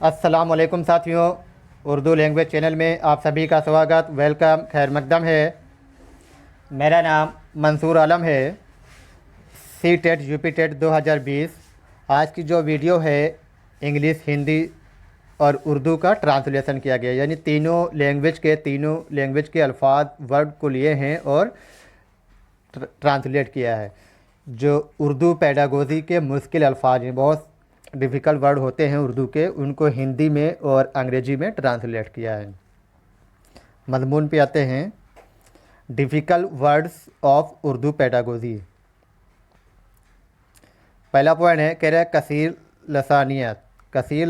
अस्सलामुअलैकुम साथियों, Urdu language channel में आप सभी का स्वागत, वेलकम, खैर मकदम है। मेरा नाम मंसूर आलम है। C TET UP TET 2020। आज की जो वीडियो है इंग्लिश, हिंदी और उर्दू का ट्रांसलेशन किया गया, यानी तीनों लैंग्वेज के अल्फाज वर्ड को लिए हैं और ट्रांसलेट किया है। जो उर्दू पेडागोजी के मुश्किल अल्फाज हैं, बहुत डिफ़िकल्ट वर्ड होते हैं उर्दू के, उनको हिंदी में और अंग्रेजी में ट्रांसलेट किया है। मज़मून पे आते हैं। Difficult words of Urdu pedagogy. पहला पॉइंट है, कह रहा है कसीर लसानियत। कसीर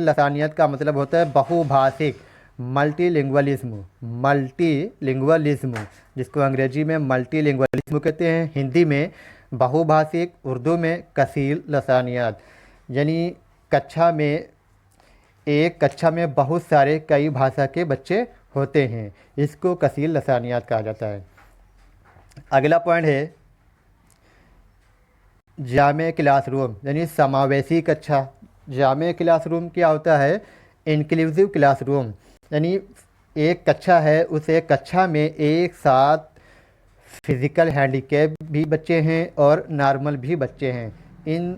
लसानियत का मतलब होता है बहुभाषिक, मल्टीलिंगुअलिज्म, जिसको अंग्रेजी में मल्टीलिंगुअलिज्म कहते हैं, हिंदी में बहुभाषिक, उर्दू में कसीर लसानियत। यानी कक्षा में बहुत सारे कई भाषा के बच्चे होते हैं, इसको कसीर लसानियत कहा जाता है। अगला पॉइंट है जामे क्लासरूम, यानी समावेशी कक्षा। जामे क्लासरूम क्या होता है? इंक्लूसिव क्लासरूम, यानी एक कक्षा है, उस एक कक्षा में एक साथ फिज़िकल हैंडीकैप भी बच्चे हैं और नॉर्मल भी बच्चे हैं। इन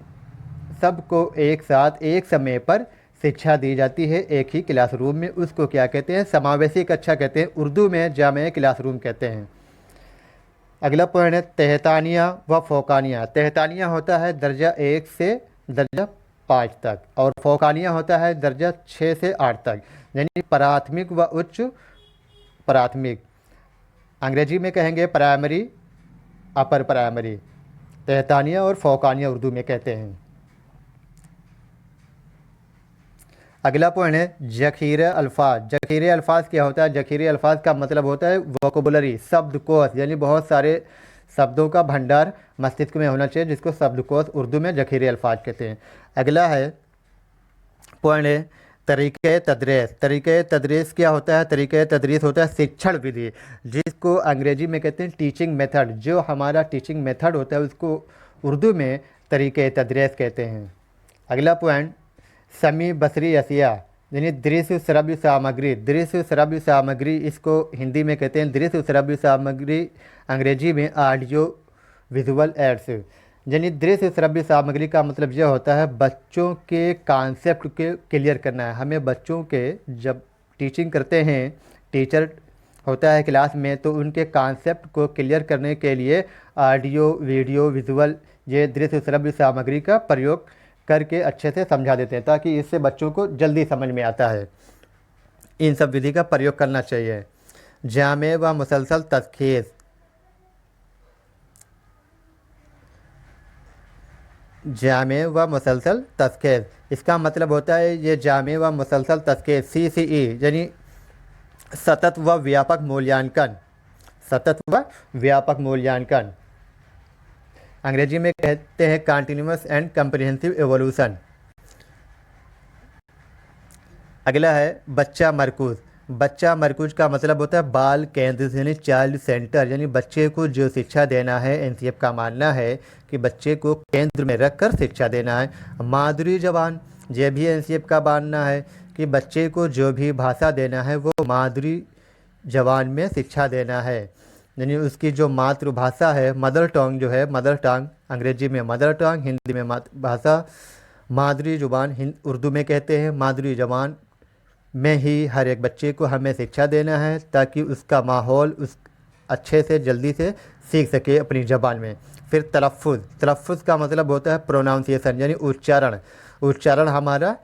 सब को एक साथ एक समय पर शिक्षा दी जाती है एक ही क्लासरूम में। उसको क्या कहते हैं? समावेशी कक्षा कहते हैं। उर्दू में जामे क्लासरूम कहते हैं। अगला पॉइंट है तहतानिया व फ़ौकानिया। तहतानिया होता है दर्जा 1 से दर्जा 5 तक, और फ़ौकानिया होता है दर्जा 6 से 8 तक, यानी प्राथमिक व उच्च प्राथमिक। अंग्रेजी में कहेंगे प्राइमरी, अपर प्राइमरी। तहतानिया और फ़ौकानिया उर्दू में कहते हैं। अगला पॉइंट है जखीरे अल्फाज। जखीरे अल्फाज क्या होता है? जखीरे अल्फाज का मतलब होता है वोकेबुलरी, शब्दकोश, यानी बहुत सारे शब्दों का भंडार मस्तिष्क में होना चाहिए, जिसको शब्दकोश उर्दू में जखीरे अल्फाज कहते हैं। अगला है पॉइंट है तरीक़े तदरीस। तरीक़े तदरीस क्या होता है? तरीक़े तदरीस होता है शिक्षण विधि, जिसको अंग्रेजी में कहते हैं टीचिंग मेथड। जो हमारा टीचिंग मेथड होता है उसको उर्दू में तरीक़े तदरीस कहते हैं। अगला पॉइंट समी बसरी अशिया, यानी दृश्य श्रव्य सामग्री। दृश्य श्रव्य सामग्री, इसको हिंदी में कहते हैं दृश्य श्रव्य सामग्री, अंग्रेजी में ऑडियो विजुअल एड्स। यानी दृश्य श्रव्य सामग्री का मतलब यह होता है बच्चों के कॉन्सेप्ट के क्लियर करना है। हमें बच्चों के, जब टीचिंग करते हैं, टीचर होता है क्लास में, तो उनके कॉन्सेप्ट को क्लियर करने के लिए ऑडियो, वीडियो, विजुअल, ये दृश्य श्रव्य सामग्री का प्रयोग करके अच्छे से समझा देते हैं, ताकि इससे बच्चों को जल्दी समझ में आता है। इन सब विधि का प्रयोग करना चाहिए। जामे व मुसलसल तशख़ीस। जामे व मुसलसल तशख़ीस, इसका मतलब होता है ये जामे व मुसलसल तशख़ीस, CCE, यानी सतत व व्यापक मूल्यांकन। सतत व व्यापक मूल्यांकन अंग्रेजी में कहते हैं कंटिन्यूअस एंड कम्प्रिहेंसिव एवोल्यूशन। अगला है बच्चा मरकूज़। बच्चा मरकूज़ का मतलब होता है बाल केंद्र, यानी चाइल्ड सेंटर, यानी बच्चे को जो शिक्षा देना है, एनसीएफ का मानना है कि बच्चे को केंद्र में रखकर शिक्षा देना है। मादरी जबान, ये भी एनसीएफ का मानना है कि बच्चे को जो भी भाषा देना है वो मादरी जबान में शिक्षा देना है, यानी उसकी जो मातृभाषा है, मदर टंग जो है, मदर टंग अंग्रेजी में मदर टंग, हिंदी में मातृभाषा, मादरी ज़ुबान उर्दू में कहते हैं। मादरी ज़बान में ही हर एक बच्चे को हमें शिक्षा देना है, ताकि उसका माहौल उस अच्छे से जल्दी से सीख सके अपनी ज़बान में। फिर तलफ़ुज़। तलफ़ुज़ का मतलब होता है प्रोनाउंसिएशन, यानी उच्चारण। उच्चारण हमारा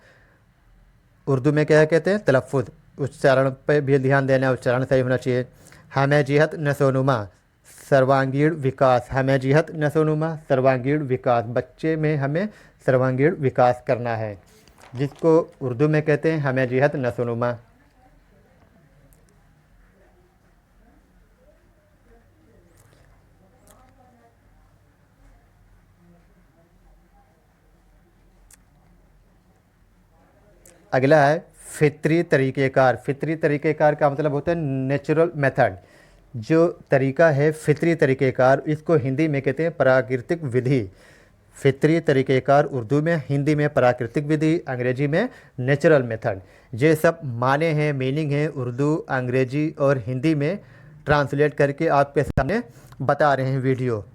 उर्दू में क्या कहते हैं? तलफ़ुज़। उच्चारण पर भी ध्यान देना है, उच्चारण सही होना चाहिए। हमेजियत नशोनुमा, सर्वांगीण विकास। हमेजियत नशोनुमा, सर्वांगीण विकास, बच्चे में हमें सर्वांगीण विकास करना है, जिसको उर्दू में कहते हैं हमेजियत नशोनुमा। अगला है फितरी तरीक़ेकार। फितरी तरीक़ेकार का मतलब होता है नेचुरल मेथड। जो तरीका है फितरी तरीक़ेकार, इसको हिंदी में कहते हैं प्राकृतिक विधि। फितरी तरीक़ेकार उर्दू में, हिंदी में प्राकृतिक विधि, अंग्रेजी में नेचुरल मेथड। ये सब माने हैं, मीनिंग है, उर्दू, अंग्रेजी और हिंदी में ट्रांसलेट करके आपके सामने बता रहे हैं वीडियो।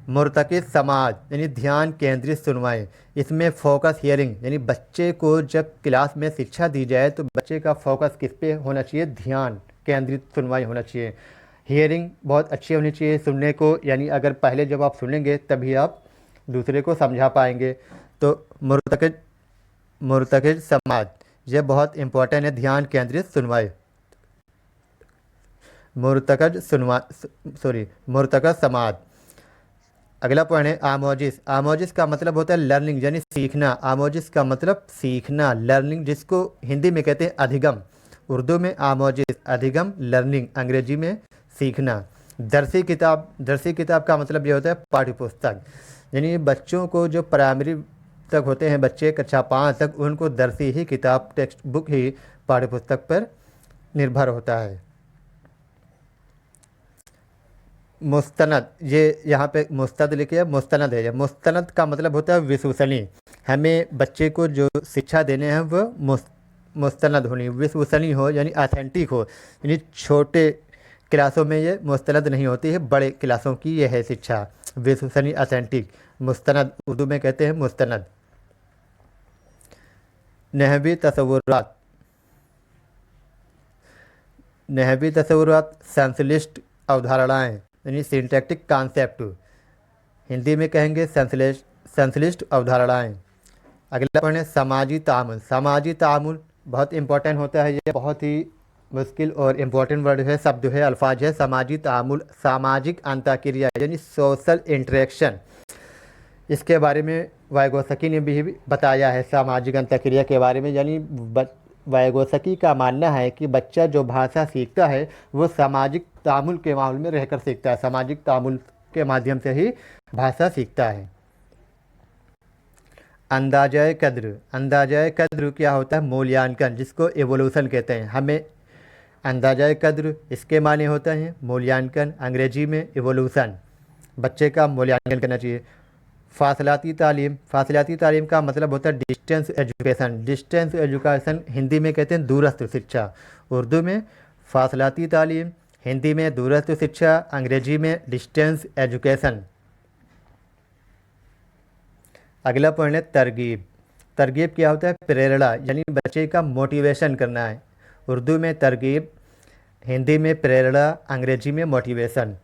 मुर्तकिज़ समाज यानी ध्यान केंद्रित सुनवाई, इसमें फोकस हियरिंग यानी बच्चे को जब क्लास में शिक्षा दी जाए तो बच्चे का फोकस किस पे होना चाहिए, ध्यान केंद्रित सुनवाई होना चाहिए। हियरिंग बहुत अच्छी होनी चाहिए सुनने को, यानी अगर पहले जब आप सुनेंगे तभी आप दूसरे को समझा पाएंगे। तो मुर्तकिज़ समाज ये बहुत इम्पोर्टेंट है, ध्यान केंद्रित सुनवाई। मुर्तकिज़ समाज। अगला पॉइंट है आमोजिस। आमोजिस का मतलब होता है लर्निंग यानी सीखना। आमोजिस का मतलब सीखना, लर्निंग, जिसको हिंदी में कहते हैं अधिगम। उर्दू में आमोजिस, अधिगम, लर्निंग, अंग्रेजी में सीखना। दरसी किताब का मतलब ये होता है पाठ्य पुस्तक, यानी बच्चों को जो प्राइमरी तक होते हैं बच्चे, कक्षा 5 तक, उनको दरसी ही किताब, टेक्स्ट बुक ही पाठ्य पुस्तक पर निर्भर होता है। मुस्तनद, ये यहाँ पे मुस्तद लिखे है, मुस्तनद है। ये मुस्तनद का मतलब होता है विश्वसनीय। हमें बच्चे को जो शिक्षा देने हैं वो मुस्तनद होनी, विश्वसनीय हो यानी ऑथेंटिक हो। यानी छोटे क्लासों में ये मुस्तनद नहीं होती है, बड़े क्लासों की ये है शिक्षा, विश्वसनीय, ऑथेंटिक। मुस्तनद उर्दू में कहते हैं मुस्तनद। नहवी तसव्वुरात संश्लिष्ट अवधारणाएँ यानी सिंटैक्टिक कॉन्सेप्ट, हिंदी में कहेंगे संश्लिष्ट अवधारणाएँ। अगला पॉइंट है समाजी तामुल। समाजी तामुल बहुत इंपॉर्टेंट होता है, ये बहुत ही मुश्किल और इम्पोर्टेंट वर्ड है, शब्द है, अल्फाज है। समाजी तामुल, सामाजिक अंतःक्रिया यानी सोशल इंटरेक्शन, इसके बारे में वाइगोत्स्की ने भी बताया है सामाजिक अंतःक्रिया के बारे में। यानी वाइगोत्स्की का मानना है कि बच्चा जो भाषा सीखता है वो सामाजिक तामुल के माहौल में रहकर सीखता है, सामाजिक तामुल के माध्यम से ही भाषा सीखता है। अंदाज़े कद्र क्या होता है, मूल्यांकन, जिसको एवोल्यूशन कहते हैं। हमें अंदाज़े कद्र, इसके माने होते हैं मूल्यांकन, अंग्रेजी में एवोल्यूशन। बच्चे का मूल्यांकन करना चाहिए। फासलाती तालीम का मतलब होता है डिस्टेंस एजुकेशन, हिंदी में कहते हैं दूरस्थ शिक्षा। उर्दू में फासलाती तालीम, हिंदी में दूरस्थ शिक्षा, अंग्रेजी में डिस्टेंस एजुकेशन। अगला पॉइंट है तरगीब क्या होता है, प्रेरणा, यानी बच्चे का मोटिवेशन करना है। उर्दू में तरगीब, हिंदी में प्रेरणा, अंग्रेजी में मोटिवेशन।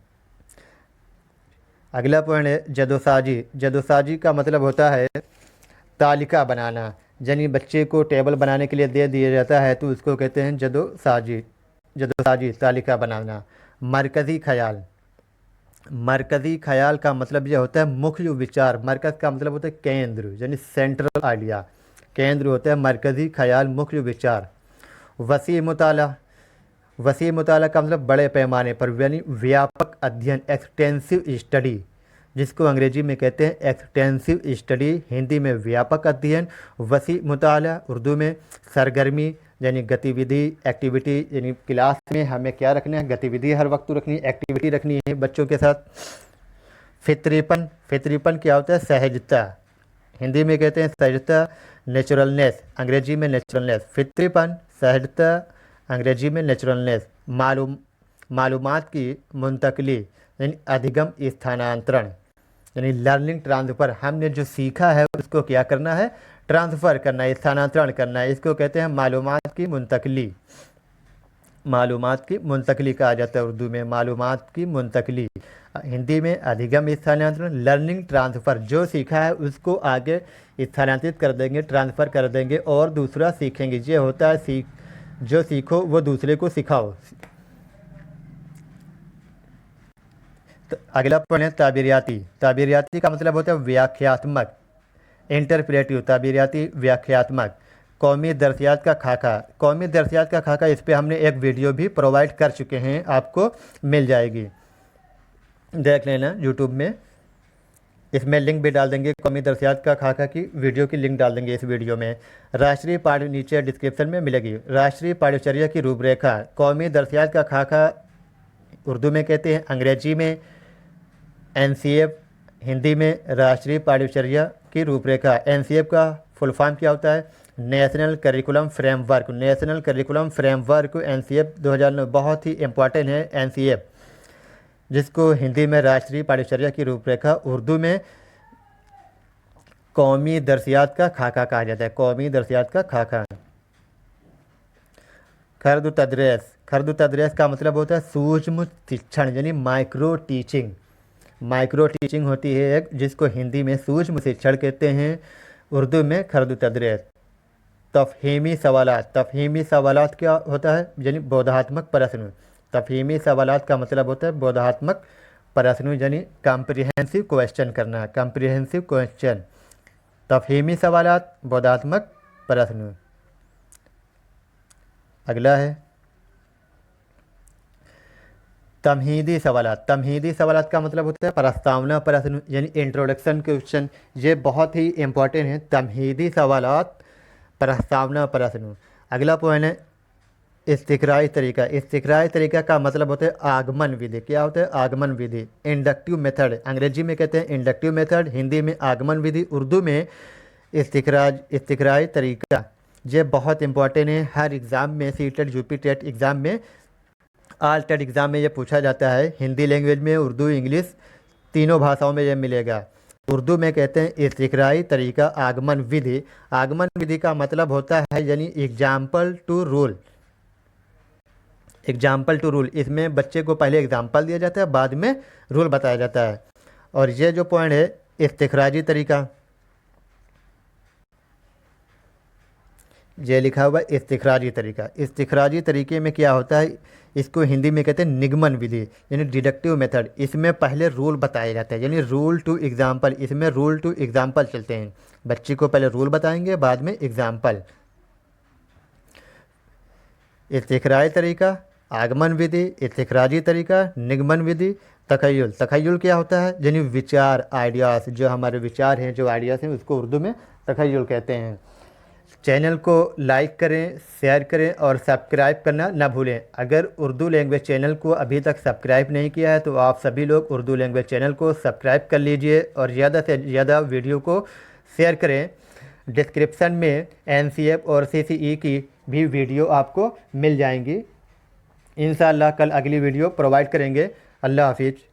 अगला पॉइंट है जदोसाजी का मतलब होता है तालिका बनाना, यानी बच्चे को टेबल बनाने के लिए दे दिया जाता है तो उसको कहते हैं जदोसाजी, तालिका बनाना। मरकज़ी ख्याल का मतलब यह होता है मुख्य विचार। मरकज़ का मतलब होता है केंद्र, यानी सेंट्रल आइडिया, केंद्र होता है मरकज़ी ख्याल, मुख्य विचार। वसी मुताला का मतलब बड़े पैमाने पर, यानी व्यापक अध्ययन, एक्सटेंसिव स्टडी, जिसको अंग्रेजी में कहते हैं एक्सटेंसिव स्टडी, हिंदी में व्यापक अध्ययन। वसी मुताला उर्दू में सरगर्मी यानी गतिविधि, एक्टिविटी, यानी क्लास में हमें क्या रखना है, गतिविधि हर वक्त रखनी है, एक्टिविटी रखनी है बच्चों के साथ। फितरीपन क्या होता है, सहजता, हिंदी में कहते हैं सहजता, नेचुरलनेस, अंग्रेजी में नेचुरलनेस। फितरीपन, सहजता, अंग्रेजी में नेचुरलनेस। मालूमात की मुंतकली यानी अधिगम स्थानांतरण, यानी लर्निंग ट्रांसफ़र, हमने जो सीखा है उसको क्या करना है, ट्रांसफ़र करना है, स्थानांतरण करना है, इसको कहते हैं मालूमात की मुंतकली। मालूमात की मुंतकली कहा जाता है उर्दू में, मालूमात की मुंतकली। हिंदी में अधिगम स्थानांतरण, लर्निंग ट्रांसफ़र, जो सीखा है उसको आगे स्थानांतरित कर देंगे, ट्रांसफ़र कर देंगे और दूसरा सीखेंगे। ये होता है जो सीखो वो दूसरे को सिखाओ। तो अगला पॉइंट है ताबीरियाती का मतलब होता है व्याख्यात्मक, इंटरप्रेटिव, ताबीरियाती, व्याख्यात्मक। कौमी दर्सियात का खाका, इस पे हमने एक वीडियो भी प्रोवाइड कर चुके हैं, आपको मिल जाएगी, देख लेना यूट्यूब में, इसमें लिंक भी डाल देंगे। कौमी दर्सियात का खाका की वीडियो की लिंक डाल देंगे इस वीडियो में। राष्ट्रीय पाठ्य नीचे डिस्क्रिप्शन में मिलेगी। राष्ट्रीय पाठ्यचर्या की रूपरेखा, कौमी दर्सियात का खाका उर्दू में कहते हैं, अंग्रेजी में NCF हिंदी में राष्ट्रीय पाठ्यचर्या की रूपरेखा। एनसीएफ का फुल फॉर्म क्या होता है? National curriculum framework. National curriculum framework NCF 2009 बहुत ही इम्पोर्टेंट है एनसीएफ, जिसको हिंदी में राष्ट्रीय पाठ्यचर्या की रूपरेखा, उर्दू में कौमी दर्सियात का खाका कहा जाता है। कौमी दर्सियात का खाका। खर्द तदरेस। खर्द तदरेस का मतलब होता है सूक्ष्म शिक्षण यानी माइक्रो टीचिंग। माइक्रो टीचिंग होती है एक, जिसको हिंदी में सूक्ष्म शिक्षण कहते हैं, उर्दू में खर्द तदरेस। तफहीमी सवालात। तफहीमी सवालात क्या होता है? यानी बोधात्मक प्रश्न। तफहीमी सवालात का मतलब होता है बोधात्मक प्रश्न यानी कॉम्प्रिहेंसिव क्वेश्चन करना। Comprehensive question. तफहीमी सवालात, बोधात्मक प्रश्न। अगला है तमहीदी सवालात। तमहीदी सवालात का मतलब होता है प्रस्तावना प्रश्न यानी इंट्रोडक्शन क्वेश्चन। ये बहुत ही इंपॉर्टेंट है, तमहीदी सवालात, प्रस्तावना प्रश्न। अगला पॉइंट है इस्तिक़राई तरीका। इस्तिक़राई तरीका का मतलब होता है आगमन विधि। क्या होता है? आगमन विधि। इंडक्टिव मेथड, अंग्रेजी में कहते हैं इंडक्टिव मेथड, हिंदी में आगमन विधि, उर्दू में इस्तिक़राई तरीका। ये बहुत इंपॉर्टेंट है, हर एग्ज़ाम में, सीटेट, यूपी टेट एग्ज़ाम में, ऑल टेट एग्ज़ाम में ये पूछा जाता है। हिंदी लैंग्वेज में, उर्दू, इंग्लिश, तीनों भाषाओं में ये मिलेगा। उर्दू में कहते हैं इस्तिक़राई तरीका, आगमन विधि। आगमन विधि का मतलब होता है यानी example to rule. Example to rule, इसमें बच्चे को पहले एग्जाम्पल दिया जाता है, बाद में रूल बताया जाता है। और ये जो पॉइंट है इस्तिख़राजी तरीका, ये लिखा हुआ है इस्तिख़राजी तरीका। इस्तिख़राजी तरीके में क्या होता है? इसको हिंदी में कहते हैं निगमन विधि यानी डिडक्टिव मेथड। इसमें पहले रूल बताया जाता है यानी रूल टू एग्जाम्पल। इसमें रूल टू एग्जाम्पल चलते हैं, बच्चे को पहले रूल बताएंगे, बाद में एग्जाम्पल। इस्तिक़राई तरीका, आगमन विधि, इस्तिख़राजी तरीका, निगमन विधि। तख़य्युल। तख़य्युल क्या होता है? यानी विचार, आइडियाज़, जो हमारे विचार हैं, जो आइडियाज़ हैं, उसको उर्दू में तख़य्युल कहते हैं। चैनल को लाइक करें, शेयर करें और सब्सक्राइब करना ना भूलें। अगर उर्दू लैंग्वेज चैनल को अभी तक सब्सक्राइब नहीं किया है तो आप सभी लोग उर्दू लैंग्वेज चैनल को सब्सक्राइब कर लीजिए और ज़्यादा से ज़्यादा वीडियो को शेयर करें। डिस्क्रिप्शन में एनसीएफ और सीसीई की भी वीडियो आपको मिल जाएंगी। इंशाअल्लाह कल अगली वीडियो प्रोवाइड करेंगे। अल्लाह हाफिज़।